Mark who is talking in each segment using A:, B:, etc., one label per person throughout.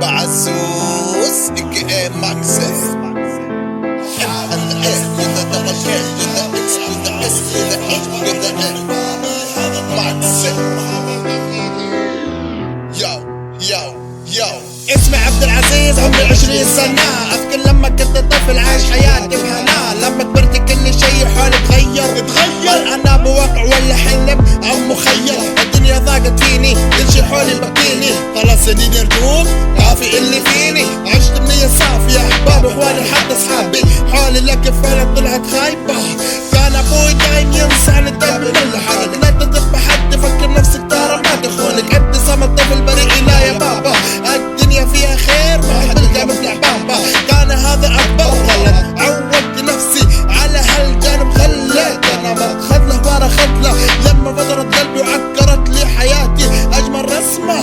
A: بابا عزوز aka Maxis. And the S with the double K with the X with the S with the H with the N. Maxis. Yo اسمي عبد العزيز، عمري 20 سنة. أذكر لما كنت طفل عايش حياتي بهنا، لما كبرت كل شي حولي تغير. أنا بواقع ولا حلم أو مخيل، الدنيا ضاقت فيني كل شي حولي بكيني. خلاص سنين رجوم كافي اللي فيني، عشت بنية صافية أحباب إخواني حتى أصحابي حولي، لكن فعلا طلعت خايبة. كان أبوي دايم ينصحني دايم كل حالك لا تثق بحد، فكر نفسك ترى ما تخونك. ابتسامة طفل بريء لا يا بابا، الدنيا فيها خير ما تلقى مثل أحبابها. كان هذا أكبر غلط، عودت نفسي على هالجانب، خليت أنا بأخذ له ورا خذله. لما فضرت قلبي وعكرت لي حياتي أجمل رسمة،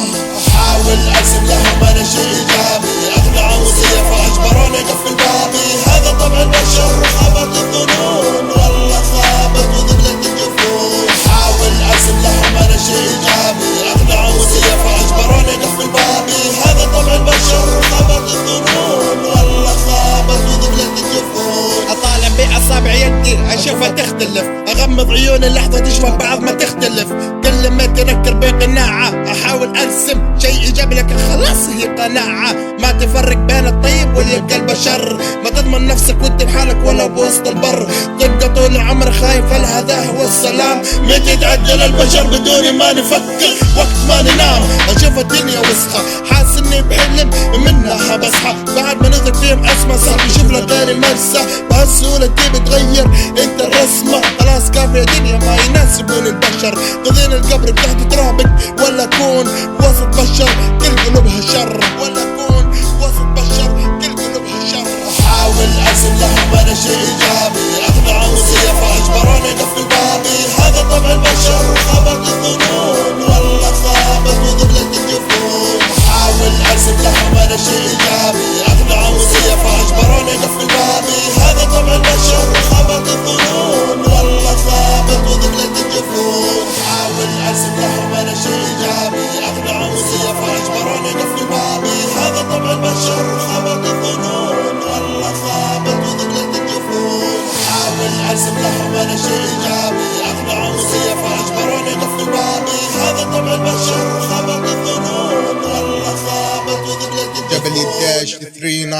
A: أحاول أرسم لهم أنا شيء إيجابي، أقنع وصية فأجبروني أقفل بابي. هذا طبع البشر وخابت الظنون، والله خابت وذبلت الجفون. أحاول أرسم لهم أنا شيء إيجابي، أقنع وصية فأجبروني أقفل بابي. هذا طبع البشر وخابت الظنون، والله خابت وذبلت الجفون. أطالع بأصابع يدي أشوفها تختلف، أغمض عيوني لحظة تشوف بعض ما تختلف. كل ما تنكر بقناعة أحاول أرسم شيء إيجابي، لكن خلاص هي قناعة. ما تفرق بين الطيب واللي بقلبه شر، ما تضمن نفسك ودي لحالك ولو بوسط البر. تبقى طول العمر خايف، هل هذا هو السلام؟ متى يتعدل البشر بدون ما نفكر؟ وقت ما ننام أشوف الدنيا وسخة، حاسس إني بحلم منها بصحى. بعد ما نظر فيهم أسمى صار يشوف لك غير المرسى، بهالسهولة تبي تغير انت الرسمة. خلاص كافية دنيا ما يناسبون البشر، تضين القبر بتحت ترابك ولا تكون وسط بشر كل قلوبها شر، ولا تكون وسط بشر كل قلوبها شر. أحاول أرسم لهم أنا شيء إيجابي، أقنع وصية فأجبروني أقفل بابي. هذا طبع البشر وخابت الظنون، والله خابت وذبلت الجفون. أحاول أرسم لهم أنا شيء إيجابي، أقنع وصية فأجبروني أقفل بابي. هذا طبع البشر وخابت الظنون، والله خابت وذبلت الجفون. أحاول أرسم لهم أنا شيء إيجابي، أقنع وصية فأجبروني أقفل بابي. هذا طبع البشر وخابت الظنون، والله خابت وذبلت الجفون. أحاول أرسم لهم أنا شيء إيجابي، أقنع وصية فأجبروني أقفل بابي. هذا طبع البشر وخابت الظنون، والله خابت وذبلت الجفون.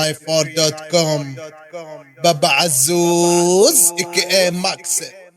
A: www.394.com بابا عزوز aka Maxis.